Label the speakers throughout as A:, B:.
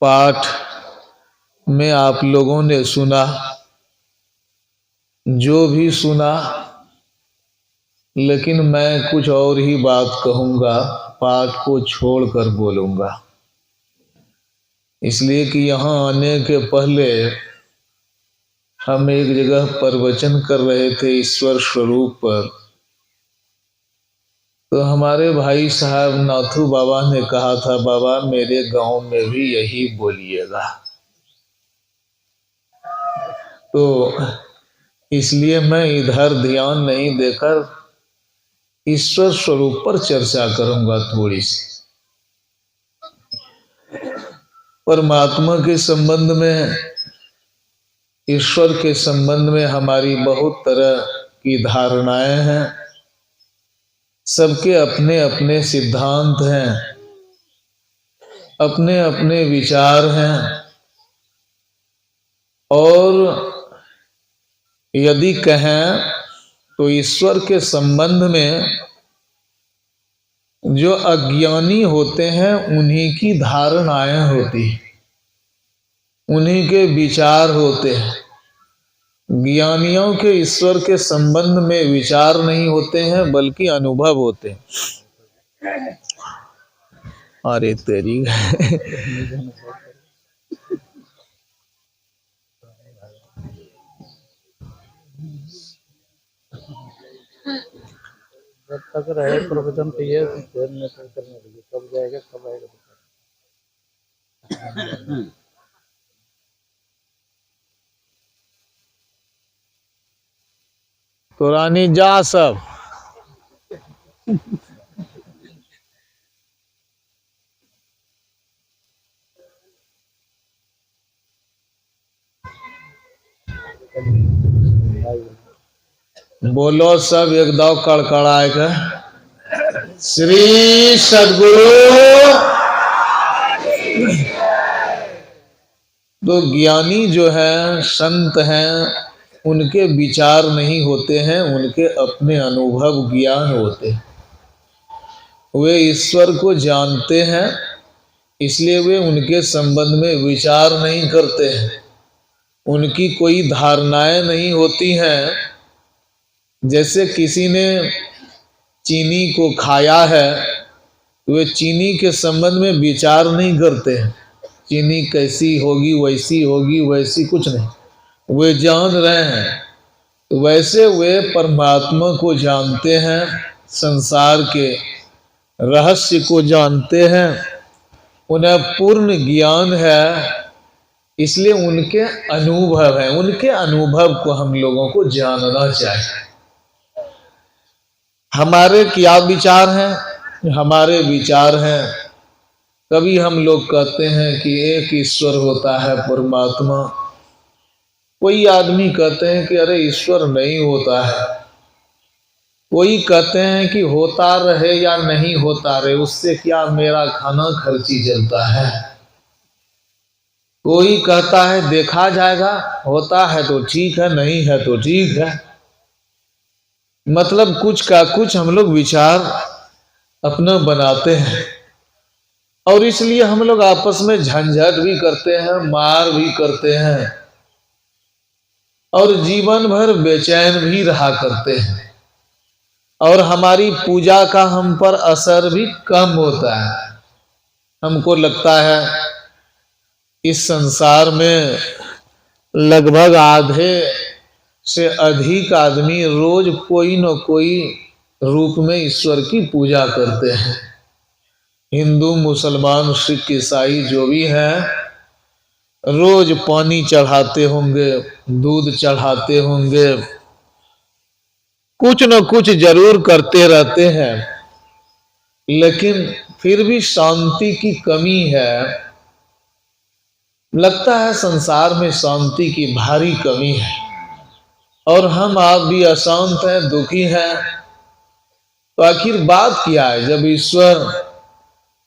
A: पाठ में आप लोगों ने सुना, जो भी सुना, लेकिन मैं कुछ और ही बात कहूँगा, पाठ को छोड़कर बोलूँगा। इसलिए कि यहाँ आने के पहले हम एक जगह प्रवचन कर रहे थे ईश्वर स्वरूप पर, तो हमारे भाई साहब नाथू बाबा ने कहा था, बाबा मेरे गांव में भी यही बोलिएगा। तो इसलिए मैं इधर ध्यान नहीं देकर ईश्वर स्वरूप पर चर्चा करूंगा थोड़ी सी। परमात्मा के संबंध में, ईश्वर के संबंध में हमारी बहुत तरह की धारणाएं हैं। सबके अपने अपने सिद्धांत हैं, अपने अपने विचार हैं। और यदि कहें तो ईश्वर के संबंध में जो अज्ञानी होते हैं उन्हीं की धारणाएं होती, उन्हीं के विचार होते हैं। ज्ञानियों के ईश्वर के संबंध में विचार नहीं होते हैं, बल्कि अनुभव होते हैं। अरे तेरी
B: जब तक रहे प्रवचन तो ये करने लगे, कब जाएगा कब आएगा।
A: तो रानी जा सब। बोलो सब एक दो कड़कड़ाए के श्री सद्गुरु। तो ज्ञानी जो है, संत हैं, उनके विचार नहीं होते हैं, उनके अपने अनुभव ज्ञान होते हैं। वे ईश्वर को जानते हैं, इसलिए वे उनके संबंध में विचार नहीं करते हैं, उनकी कोई धारणाएं नहीं होती हैं। जैसे किसी ने चीनी को खाया है, वे चीनी के संबंध में विचार नहीं करते हैं, चीनी कैसी होगी, वैसी होगी, वैसी कुछ नहीं, वे जान रहे हैं। तो वैसे वे परमात्मा को जानते हैं, संसार के रहस्य को जानते हैं, उन्हें पूर्ण ज्ञान है, इसलिए उनके अनुभव है। उनके अनुभव को हम लोगों को जानना चाहिए। हमारे क्या विचार हैं? हमारे विचार हैं, कभी हम लोग कहते हैं कि एक ईश्वर होता है परमात्मा, कोई आदमी कहते हैं कि अरे ईश्वर नहीं होता है, कोई कहते हैं कि होता रहे या नहीं होता रहे, उससे क्या मेरा खाना खर्ची चलता है। कोई कहता है देखा जाएगा, होता है तो ठीक है, नहीं है तो ठीक है। मतलब कुछ का कुछ हम लोग विचार अपना बनाते हैं, और इसलिए हम लोग आपस में झंझट भी करते हैं, मार भी करते हैं, और जीवन भर बेचैन भी रहा करते हैं, और हमारी पूजा का हम पर असर भी कम होता है। हमको लगता है इस संसार में लगभग आधे से अधिक आदमी रोज कोई न कोई रूप में ईश्वर की पूजा करते हैं। हिंदू, मुसलमान, सिख, ईसाई जो भी हैं, रोज पानी चढ़ाते होंगे, दूध चढ़ाते होंगे, कुछ न कुछ जरूर करते रहते हैं, लेकिन फिर भी शांति की कमी है। लगता है संसार में शांति की भारी कमी है, और हम आप भी अशांत हैं, दुखी हैं। तो आखिर बात क्या है? जब ईश्वर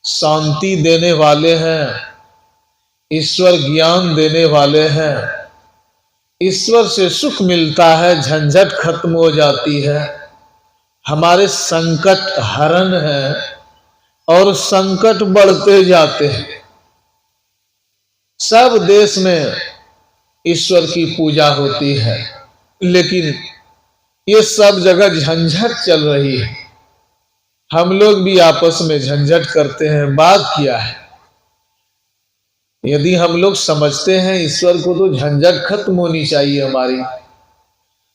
A: शांति देने वाले हैं, ईश्वर ज्ञान देने वाले हैं, ईश्वर से सुख मिलता है, झंझट खत्म हो जाती है, हमारे संकट हरण है, और संकट बढ़ते जाते हैं। सब देश में ईश्वर की पूजा होती है, लेकिन ये सब जगह झंझट चल रही है। हम लोग भी आपस में झंझट करते हैं। बात क्या है? यदि हम लोग समझते हैं ईश्वर को, तो झंझट खत्म होनी चाहिए, हमारी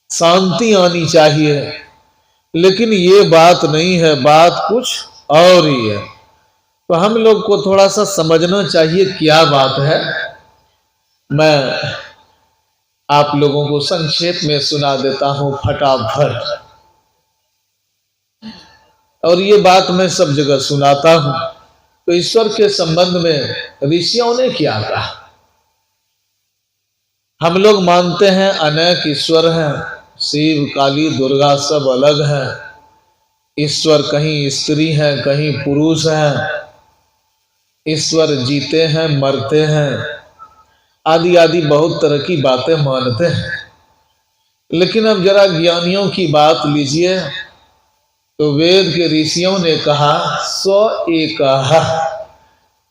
A: शांति आनी चाहिए। लेकिन ये बात नहीं है, बात कुछ और ही है। तो हम लोग को थोड़ा सा समझना चाहिए क्या बात है। मैं आप लोगों को संक्षेप में सुना देता हूं फटाफट, और ये बात मैं सब जगह सुनाता हूं। तो ईश्वर के संबंध में ऋषियों ने क्या कहा? हम लोग मानते हैं अनेक ईश्वर हैं, शिव, काली, दुर्गा सब अलग हैं। ईश्वर कहीं स्त्री हैं, कहीं पुरुष हैं। ईश्वर जीते हैं, मरते हैं, आदि आदि बहुत तरह की बातें मानते हैं। लेकिन अब जरा ज्ञानियों की बात लीजिए, तो वेद के ऋषियों ने कहा सो एक,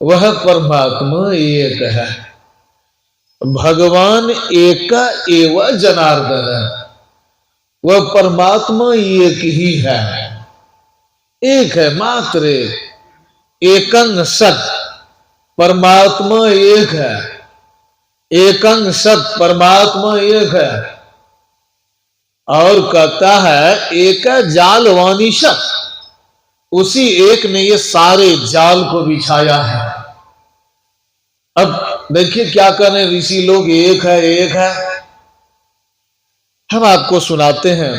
A: वह परमात्मा एक है। भगवान एक एव जनार्दन, वह परमात्मा एक ही है, एक है, मात्र एक, एकंग सत, परमात्मा एक है, एकंग सत, परमात्मा एक है। और कहता है एक जाल वानिशत, उसी एक ने ये सारे जाल को बिछाया है। अब देखिए क्या करें ऋषि लोग, एक है, एक है। हम आपको सुनाते हैं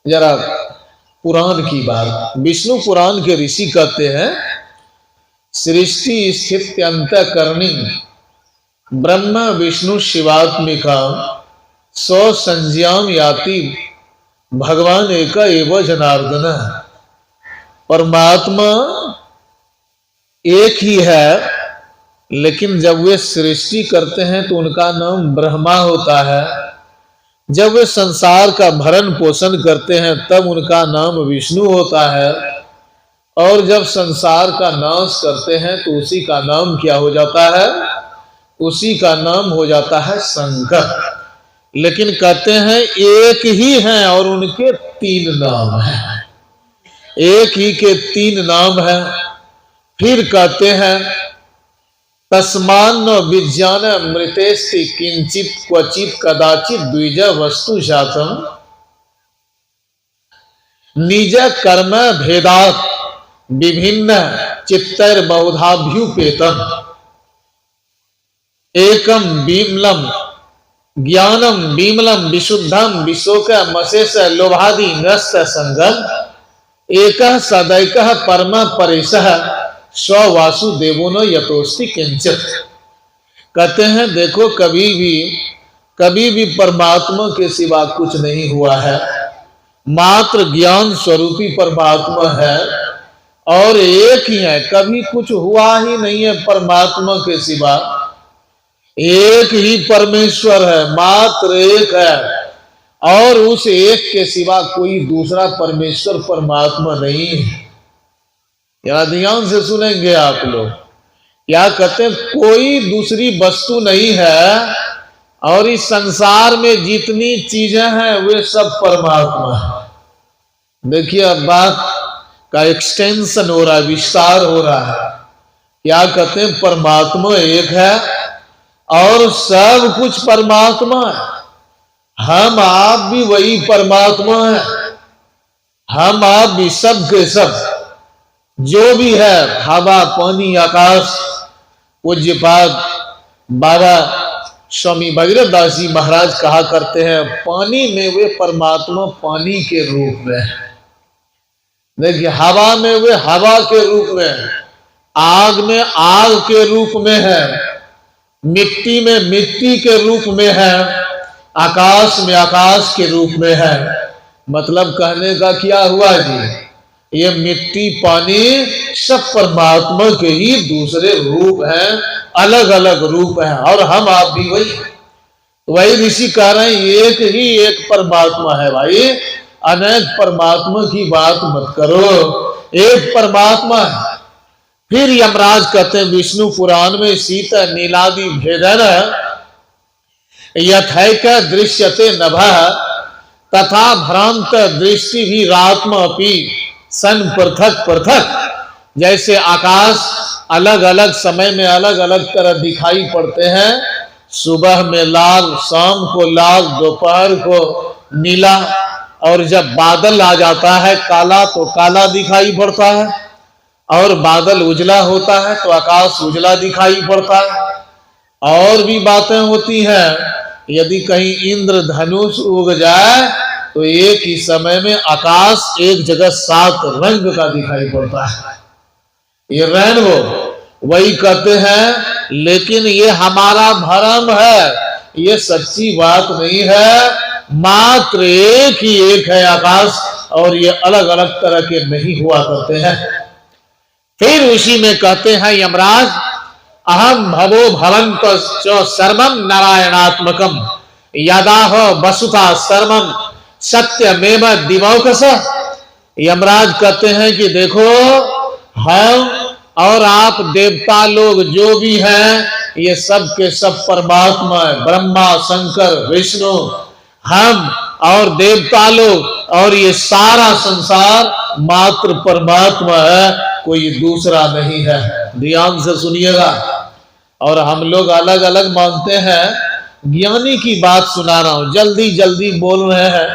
A: जरा पुराण की बात। विष्णु पुराण के ऋषि कहते हैं सृष्टि स्थिति अंतःकरणी ब्रह्म विष्णु शिवात्मिका सौ संज्ञाम याति भगवान एक एव जनार्दन। परमात्मा एक ही है, लेकिन जब वे सृष्टि करते हैं तो उनका नाम ब्रह्मा होता है। जब वे संसार का भरण पोषण करते हैं तब उनका नाम विष्णु होता है। और जब संसार का नाश करते हैं तो उसी का नाम क्या हो जाता है? उसी का नाम हो जाता है शंकर। लेकिन कहते हैं एक ही हैं और उनके तीन नाम हैं, एक ही के तीन नाम हैं। फिर कहते हैं तस्मान विज्ञान मृतेस्ति किंचित क्वचित कदाचित द्विज वस्तु जातम निज कर्म भेदात विभिन्न चित्तर बहुधाभ्युपेतम एकम बीमलम ज्ञानम विमलम विशुद्धम विशोक मशेष लोभादि नस्त संगम एक सदैक परम परेशः स्व वासुदेवो न यतोस्ति किंचित। कहते हैं देखो कभी भी परमात्मा के सिवा कुछ नहीं हुआ है, मात्र ज्ञान स्वरूपी परमात्मा है और एक ही है। कभी कुछ हुआ ही नहीं है परमात्मा के सिवा, एक ही परमेश्वर है, मात्र एक है। और उस एक के सिवा कोई दूसरा परमेश्वर परमात्मा नहीं है। यहां ध्यान से सुनेंगे आप लोग, क्या कहते हैं? कोई दूसरी वस्तु नहीं है और इस संसार में जितनी चीजें हैं वे सब परमात्मा है। देखिए अब बात का एक्सटेंशन हो रहा है, विस्तार हो रहा है। क्या कहते हैं? परमात्मा एक है और सब कुछ परमात्मा है। हम आप भी वही परमात्मा है, हम आप भी सब के सब जो भी है, हवा पानी आकाश। पूज्यपाद बाबा स्वामी भगीरथ दास जी महाराज कहा करते हैं पानी में वे परमात्मा पानी के रूप में है। देखिए हवा में वे हवा के रूप में है, आग में आग के रूप में है, मिट्टी में मिट्टी के रूप में है, आकाश में आकाश के रूप में है। मतलब कहने का क्या हुआ जी? ये मिट्टी पानी सब परमात्मा के ही दूसरे रूप हैं, अलग अलग रूप हैं और हम आप भी वही ऋषि कह रहे हैं एक ही एक परमात्मा है भाई, अनेक परमात्मा की बात मत करो, एक परमात्मा है। फिर यमराज कहते हैं विष्णु पुराण में शीत नीलादि भेदन यथैक दृश्यते नभः तथा भ्रांत दृष्टि भी रात्म अपि सन पृथक पृथक। जैसे आकाश अलग अलग समय में अलग अलग तरह दिखाई पड़ते हैं, सुबह में लाल, शाम को लाल, दोपहर को नीला, और जब बादल आ जाता है काला तो काला दिखाई पड़ता है, और बादल उजला होता है तो आकाश उजला दिखाई पड़ता है। और भी बातें होती हैं, यदि कहीं इंद्र धनुष उग जाए तो एक ही समय में आकाश एक जगह 7 रंग का दिखाई पड़ता है, ये रेनबो। वही कहते हैं लेकिन ये हमारा भ्रम है, ये सच्ची बात नहीं है, मात्र एक ही एक है आकाश, और ये अलग अलग तरह के नहीं हुआ करते हैं। फिर उसी में कहते हैं यमराज अहम भवो भवंत सर्वम नारायणात्मकम यदाह वसुता सर्वम सत्यमेव दिवौकस। यमराज कहते हैं कि देखो हम और आप देवता लोग जो भी हैं ये सब के सब परमात्मा है, ब्रह्मा शंकर विष्णु, हम और देवता लोग, और ये सारा संसार मात्र परमात्मा है, कोई दूसरा नहीं है। ध्यान से सुनिएगा। और हम लोग अलग अलग मानते हैं, ज्ञानी की बात सुना रहा हूं, जल्दी जल्दी बोल रहे हैं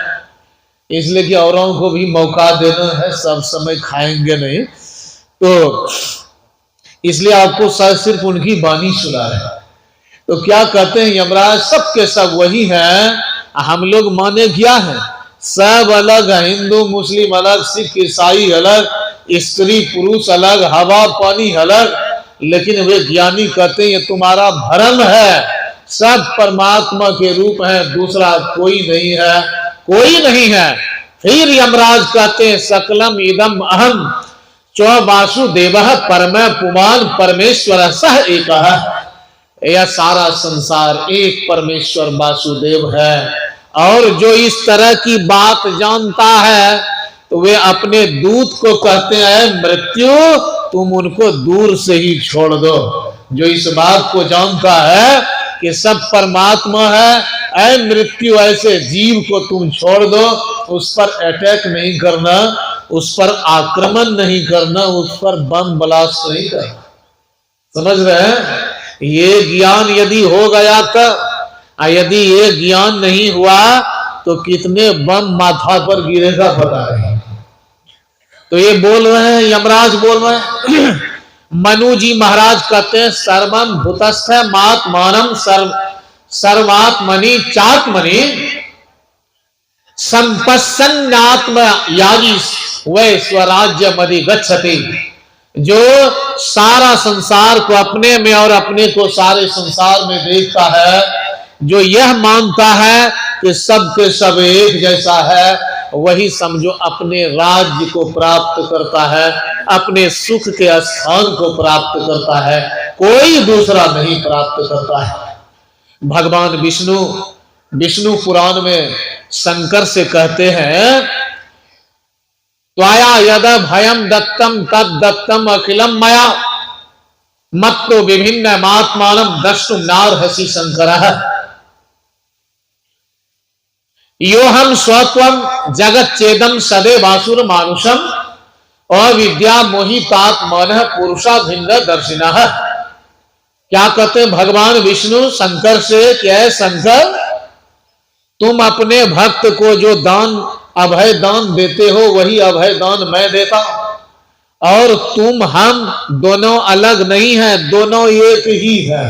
A: इसलिए कि औरों को भी मौका देना है, सब समय खाएंगे नहीं, तो इसलिए आपको सिर्फ उनकी वाणी सुना रहे हैं। तो क्या कहते हैं यमराज, सब के सब वही हैं, हम लोग माने क्या है, सब अलग है, हिंदू मुस्लिम अलग, सिख ईसाई अलग, स्त्री पुरुष अलग, हवा पानी अलग, लेकिन वे ज्ञानी कहते हैं ये तुम्हारा भ्रम है, सब परमात्मा के रूप है, दूसरा कोई नहीं है, कोई नहीं है। फिर यमराज कहते हैं सकलम इदम अहम चौ वासुदेव परम पुमान परमेश्वर सह एक। यह सारा संसार एक परमेश्वर वासुदेव है, और जो इस तरह की बात जानता है तो वे अपने दूत को कहते हैं मृत्यु तुम उनको दूर से ही छोड़ दो। जो इस बात को जानता है कि सब परमात्मा है, ऐ मृत्यु ऐसे जीव को तुम छोड़ दो, उस पर अटैक नहीं करना, उस पर आक्रमण नहीं करना, उस पर बम ब्लास्ट नहीं करना। समझ रहे हैं? ये ज्ञान यदि हो गया तो, यदि ये ज्ञान नहीं हुआ तो कितने बम माथा पर गिरेगा पता नहीं। तो ये बोल रहे हैं, यमराज बोल रहे हैं। मनु जी महाराज कहते हैं सर्वम भूतस्थ मात्मानम सर्वात्मनि चात्मनि संपस्सन्नात्म यागी वै स्वराज्य मदि गच्छति। जो सारा संसार को अपने में और अपने को सारे संसार में देखता है, जो यह मानता है कि सब के सब एक जैसा है, वही समझो अपने राज्य को प्राप्त करता है, अपने सुख के स्थान को प्राप्त करता है, कोई दूसरा नहीं प्राप्त करता है। भगवान विष्णु पुराण में शंकर से कहते हैं त्वया यद भयम दत्तम तद दत्तम अखिलम मया मत्तो विभिन्न मात्मानम द्रष्टुम नार्हसि शंकरः। योहम स्वत्वम जगत चेदम सदैवासुर मानुषम अविद्या मोहितात्मनः पुरुषा भिन्न दर्शिनः। क्या कहते हैं भगवान विष्णु शंकर से, क्या है शंकर तुम अपने भक्त को जो दान अभय दान देते हो वही अभय दान मैं देता, और तुम हम दोनों अलग नहीं हैं, दोनों एक ही है।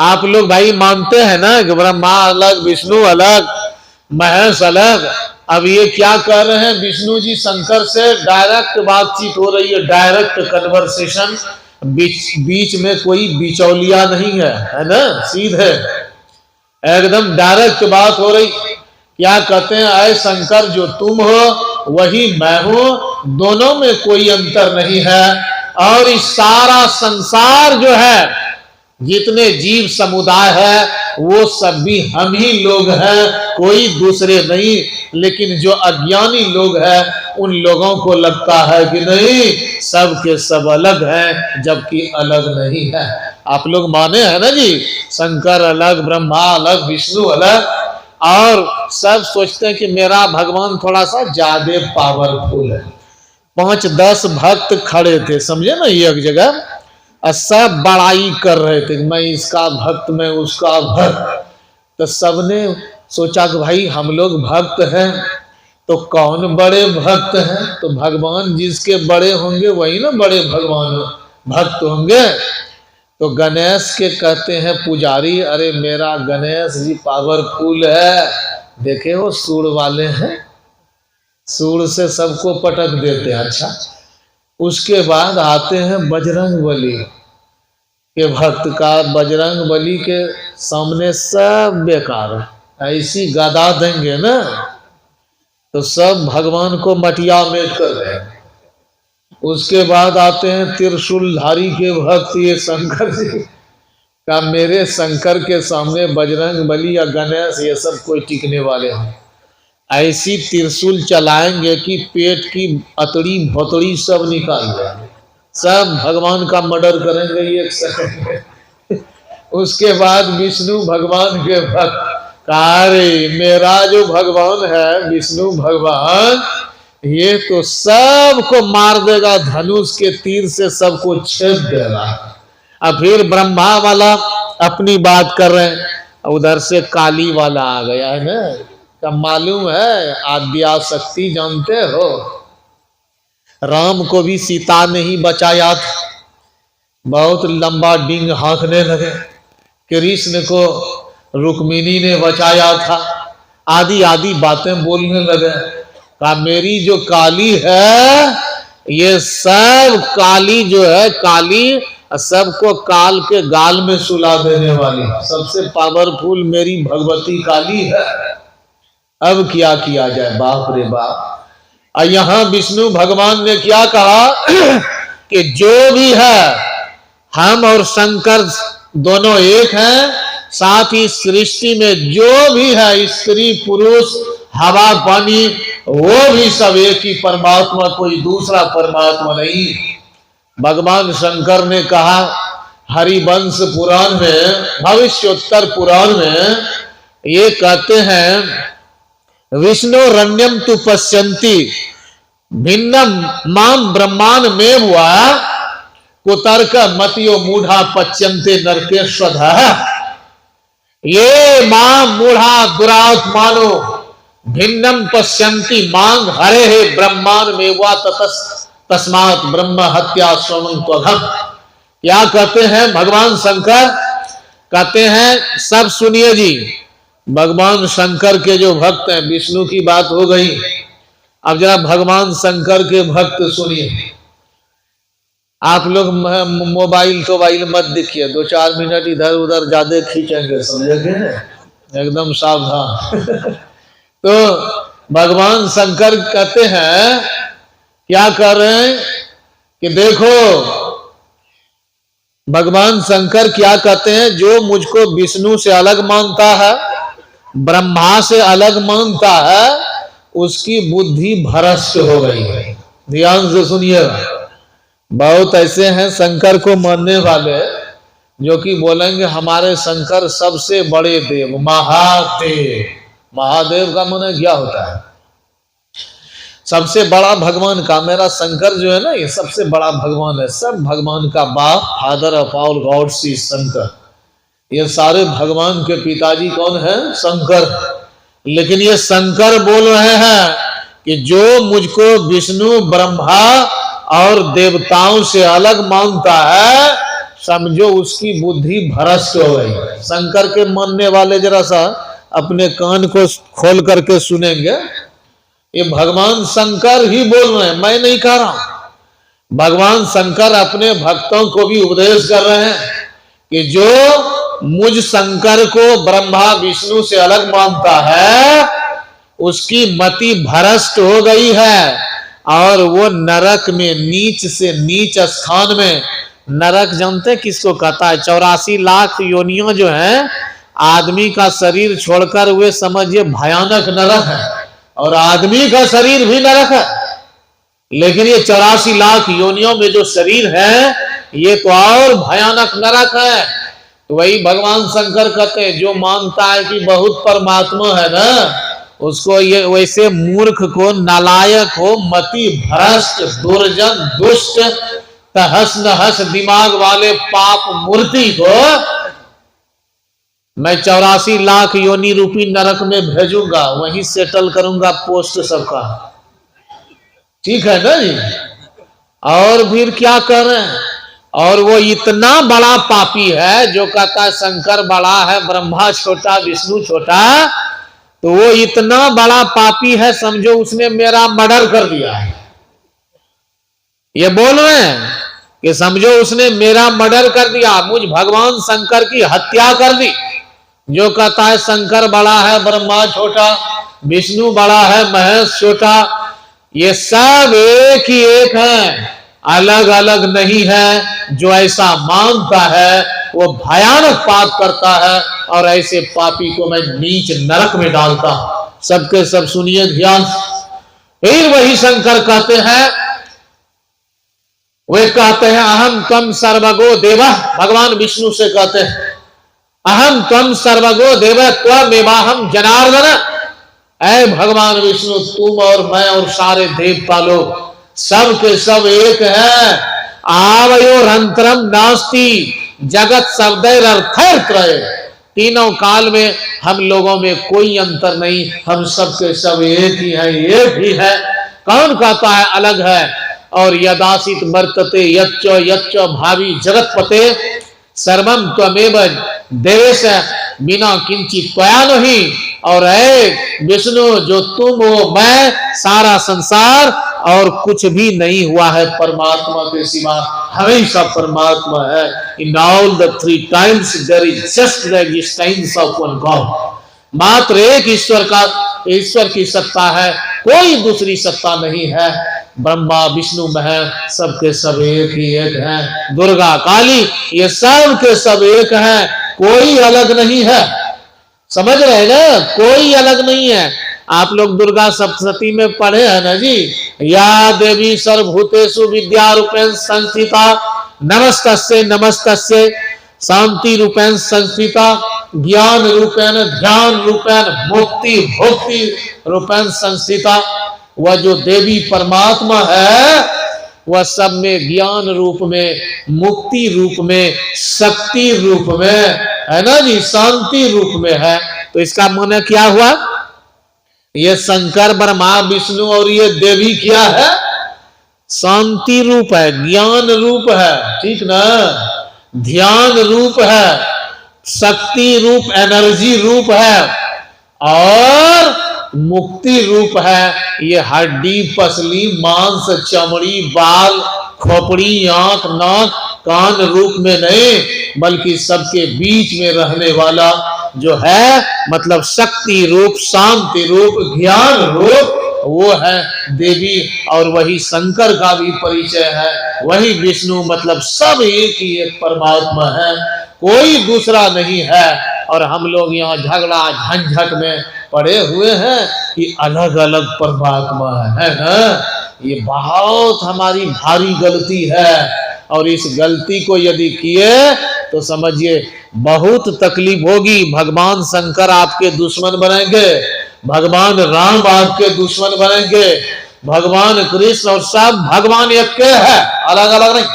A: आप लोग भाई मानते हैं ना कि ब्रह्मा अलग विष्णु अलग महेश अलग। अब ये क्या कर रहे हैं, विष्णु जी शंकर से डायरेक्ट बातचीत हो रही है, डायरेक्ट कन्वर्सेशन, बीच में कोई बिचौलिया नहीं है ना, सीधे एकदम डायरेक्ट बात हो रही। क्या कहते हैं, ऐ शंकर जो तुम हो वही मैं हूं, दोनों में कोई अंतर नहीं है, और इस सारा संसार जो है, जितने जीव समुदाय है वो सब भी हम ही लोग हैं, कोई दूसरे नहीं। लेकिन जो अज्ञानी लोग हैं उन लोगों को लगता है कि नहीं सब के सब अलग हैं जबकि अलग नहीं है। आप लोग माने हैं ना जी, शंकर अलग, ब्रह्मा अलग, विष्णु अलग, और सब सोचते हैं कि मेरा भगवान थोड़ा सा ज्यादा पावरफुल है। 5-10 भक्त खड़े थे, समझे ना, एक जगह, और सब बड़ाई कर रहे थे, मैं इसका भक्त, मैं उसका भक्त। तो सबने सोचा कि भाई हम लोग भक्त हैं तो कौन बड़े भक्त हैं, तो भगवान जिसके बड़े होंगे वही ना बड़े भगवान भक्त होंगे। तो गणेश के कहते हैं पुजारी, अरे मेरा गणेश जी पावरफुल है, देखे वो सूर वाले हैं, सूर से सबको पटक देते हैं। अच्छा, उसके बाद आते हैं बजरंग बली के भक्त का, बजरंग बली के सामने सब बेकार है, ऐसी गदा देंगे ना तो सब भगवान को मटिया मेट कर रहे हैं। उसके बाद आते हैं त्रिशूलधारी के भक्त, ये शंकर जी का, मेरे शंकर के सामने बजरंग बली या गणेश ये सब कोई टिकने वाले हैं, ऐसी त्रिशूल चलाएंगे कि पेट की अतड़ी भोतड़ी सब निकाल देंगे, सब भगवान का मर्डर करेंगे एक सेकंड में। उसके बाद विष्णु भगवान के भक्त, अरे मेरा जो भगवान है विष्णु भगवान, ये तो सबको मार देगा, धनुष के तीर से सबको छेद देगा। अब फिर ब्रह्मा वाला अपनी बात कर रहे हैं, उधर से काली वाला आ गया है ना, क्या मालूम है, आद्या शक्ति जानते हो, राम को भी सीता ने ही बचाया था, बहुत लंबा डिंग हाँकने लगे, कृष्ण को रुक्मिणी ने बचाया था, आदि आदि बातें बोलने लगे। कहा मेरी जो काली है, ये सब काली जो है, काली सबको काल के गाल में सुला देने वाली, सबसे पावरफुल मेरी भगवती काली है। अब क्या किया जाए, बाप रे बाप। और यहां विष्णु भगवान ने क्या कहा कि जो भी है, हम और शंकर दोनों एक हैं, साथ ही सृष्टि में जो भी है, स्त्री पुरुष हवा पानी, वो भी सब एक ही परमात्मा, कोई दूसरा परमात्मा नहीं। भगवान शंकर ने कहा हरिवंश पुराण में, भविष्योत्तर पुराण में ये कहते हैं, विष्णु रण्यम तु पश्यन्ति भिन्नम माम ब्रह्मांड में हुआ कुतर्क मतियो मूढ़ा पच्यन्ते नरकेश्वरः। ये मां मूढ़ा दुरात्मानो भिन्नम पश्यन्ति मांग हरे हे ब्रह्मांड में हुआ तस्मात् ब्रह्म हत्या स्वमं त्वघम। क्या कहते हैं भगवान शंकर, कहते हैं सब सुनिए जी, भगवान शंकर के जो भक्त हैं, विष्णु की बात हो गई, अब जरा भगवान शंकर के भक्त सुनिए। आप लोग मोबाइल तोबाइल मत देखिए, 2-4 मिनट इधर उधर ज्यादा खींचेंगे, समझेंगे ना, एकदम सावधान। तो भगवान शंकर कहते हैं, क्या कर रहे हैं कि देखो, भगवान शंकर क्या कहते हैं, जो मुझको विष्णु से अलग मानता है, ब्रह्मा से अलग मानता है, उसकी बुद्धि भ्रष्ट हो गई है। ध्यान से सुनिएगा, बहुत ऐसे हैं शंकर को मानने वाले जो कि बोलेंगे हमारे शंकर सबसे बड़े देव, महादेव। महादेव का माने क्या होता है, सबसे बड़ा भगवान का, मेरा शंकर जो है ना, ये सबसे बड़ा भगवान है, सब भगवान का बाप, father of all God's is Shankar. ये सारे भगवान के पिताजी कौन है, शंकर। लेकिन ये शंकर बोल रहे हैं कि जो मुझको विष्णु ब्रह्मा और देवताओं से अलग मानता है, समझो उसकी बुद्धि भ्रष्ट हो गई। शंकर के मानने वाले जरा सा अपने कान को खोल करके सुनेंगे, ये भगवान शंकर ही बोल रहे हैं, मैं नहीं कह रहा हूं। भगवान शंकर अपने भक्तों को भी उपदेश कर रहे हैं कि जो मुझ शंकर को ब्रह्मा विष्णु से अलग मानता है, उसकी मति भ्रष्ट हो गई है, और वो नरक में, नीच से नीच स्थान में, नरक जानते किसको कहता है, 84 लाख योनियां जो है, आदमी का शरीर छोड़कर वे समझिए भयानक नरक है, और आदमी का शरीर भी नरक है। लेकिन ये 84 लाख योनियों में जो शरीर है ये तो और भयानक नरक है। तो वही भगवान शंकर कहते हैं जो मानता है कि बहुत परमात्मा है ना, उसको ये वैसे मूर्ख को, नालायक हो, मति भ्रष्ट, दुर्जन, दुष्ट, तहस नहस दिमाग वाले पाप मूर्ति को मैं 84 लाख योनि रूपी नरक में भेजूंगा, वहीं सेटल करूंगा पोस्ट सबका। ठीक है ना जी। और फिर क्या कर रहे हैं, और वो इतना बड़ा पापी है जो कहता है शंकर बड़ा है, ब्रह्मा छोटा, विष्णु छोटा। तो वो इतना बड़ा पापी है, समझो उसने मेरा मर्डर कर दिया है। ये बोल रहे हैं कि समझो उसने मेरा मर्डर कर दिया, मुझ भगवान शंकर की हत्या कर दी। जो कहता है शंकर बड़ा है, ब्रह्मा छोटा, विष्णु बड़ा है, महेश छोटा, ये सब एक ही एक है, अलग अलग नहीं है। जो ऐसा मानता है वो भयानक पाप करता है, और ऐसे पापी को मैं नीच नरक में डालता हूं। सबके सब सुनिए ध्यान। फिर वही शंकर कहते हैं, वे कहते हैं अहम त्वम सर्वगो देवः, भगवान विष्णु से कहते हैं अहम त्वम सर्वगो देवः त्वमेवाहम जनार्दन। ऐ भगवान विष्णु तुम और मैं और सारे देवता लोग सब के सब एक है। आवयोरंतरम नास्ति जगत शब्दैरर्थत्रय। तीनों काल में हम लोगों में कोई अंतर नहीं, हम सब के सब एक ही है, एक ही है। कौन कहता है अलग है? और यदासित वर्तते यच्च यच्च भावी जगतपते सर्वम त्वमेव देवेश बिना किंचित त्वया नहीं। और ऐ विष्णु जो तुम हो, मैं, सारा संसार और कुछ भी नहीं हुआ है परमात्मा के सिवा, हमेशा परमात्मा है। In all the three times there is just the existence of one God. मात्र एक ईश्वर का, ईश्वर की सत्ता है, कोई दूसरी सत्ता नहीं है। ब्रह्मा विष्णु महेश सबके सब एक ही एक हैं। दुर्गा काली ये सब के सब एक हैं, कोई अलग नहीं है। समझ रहे ना, कोई अलग नहीं है। आप लोग दुर्गा सप्तशती में पढ़े हैं ना जी, या देवी सर्वभूतेषु विद्या रूपेण संस्थिता नमस्तस्यै नमस्तस्यै शांति रूपेण संस्थिता ज्ञान रूपेण ध्यान रूपेण मुक्ति भक्ति रूपेण संस्थिता। वह जो देवी परमात्मा है वह सब में ज्ञान रूप में, मुक्ति रूप में, शक्ति रूप में है ना जी, शांति रूप में है। तो इसका माने क्या हुआ? ये शंकर ब्रह्मा विष्णु और ये देवी क्या है? शांति रूप है, ज्ञान रूप है, ठीक ना, ध्यान रूप है, शक्ति रूप एनर्जी रूप है, और मुक्ति रूप है। ये हड्डी पसली मांस चमड़ी बाल खोपड़ी आंख नाक कान रूप में नहीं, बल्कि सबके बीच में रहने वाला जो है, मतलब शक्ति रूप, शांति रूप, ज्ञान रूप, वो है देवी। और वही शंकर का भी परिचय है, वही विष्णु, मतलब सब एक ही एक परमात्मा है, कोई दूसरा नहीं है। और हम लोग यहाँ झगड़ा झंझट में पड़े हुए हैं कि अलग अलग परमात्मा है ना। ये बहुत हमारी भारी गलती है, और इस गलती को यदि किए तो समझिए बहुत तकलीफ होगी। भगवान शंकर आपके दुश्मन बनेंगे, भगवान राम आपके दुश्मन बनेंगे, भगवान कृष्ण और सब भगवान एक के है, अलग अलग नहीं,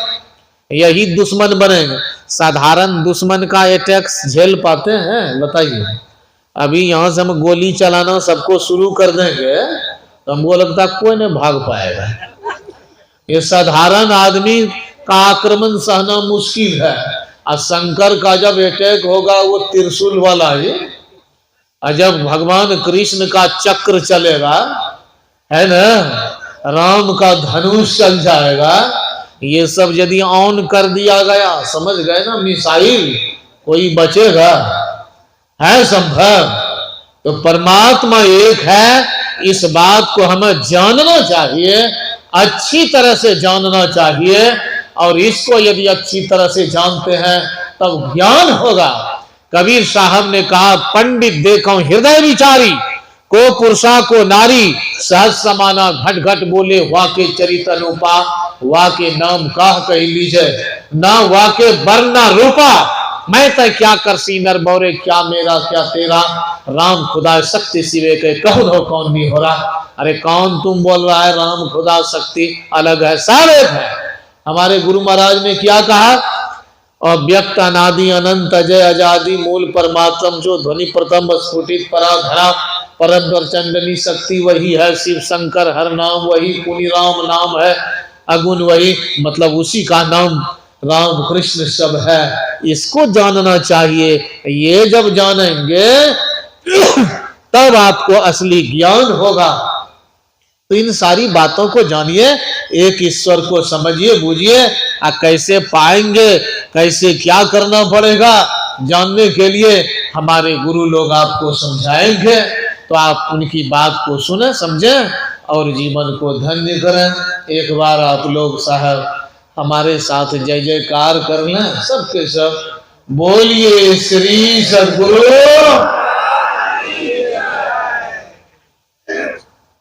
A: यही दुश्मन बनेंगे। साधारण दुश्मन का अटैक्स झेल पाते हैं? बताइए। अभी यहां से हम गोली चलाना सबको शुरू कर देंगे तो हमको लगता कोई नहीं भाग पाएगा। ये साधारण आदमी का आक्रमण सहना मुश्किल है, और शंकर का जब अटैक होगा वो त्रिशूल वाला है, और जब भगवान कृष्ण का चक्र चलेगा है ना, राम का धनुष चल जाएगा, ये सब यदि ऑन कर दिया गया, समझ गए ना, मिसाइल, कोई बचेगा? है संभव? तो परमात्मा एक है, इस बात को हमें जानना चाहिए, अच्छी तरह से जानना चाहिए। और इसको यदि अच्छी तरह से जानते हैं तब ज्ञान होगा। कबीर साहब ने कहा, पंडित देखो हृदय विचारी, को पुरुषा को नारी सहज समाना घट घट बोले वाके चरित अनुपा वाके नाम काह कही लीजे ना वाके वरना रूपा मैं तय क्या कर सी नर बौरे क्या मेरा क्या तेरा राम खुदा शक्ति सिवे के कहो दो कौन भी हो रहा। अरे कौन तुम बोल रहा है राम खुदा शक्ति अलग है सब एक है। हमारे गुरु महाराज ने क्या कहा अव्यक्त अनादि अनंत अजय अजादि मूल परमात्म जो ध्वनि प्रथम स्फुटित पराधरा परम चंडनी शक्ति वही है शिव शंकर हर नाम वही पुनि राम नाम है अगुण वही मतलब उसी का नाम राम कृष्ण सब है। इसको जानना चाहिए। ये जब जानेंगे तब आपको असली ज्ञान होगा। तो इन सारी बातों को जानिए एक ईश्वर को समझिए बूझिए कैसे पाएंगे कैसे क्या करना पड़ेगा जानने के लिए हमारे गुरु लोग आपको समझाएंगे। तो आप उनकी बात को सुने समझें और जीवन को धन्य करें। एक बार आप लोग साहब हमारे साथ जय जयकार कर लें सबके सब बोलिए श्री सद्गुरु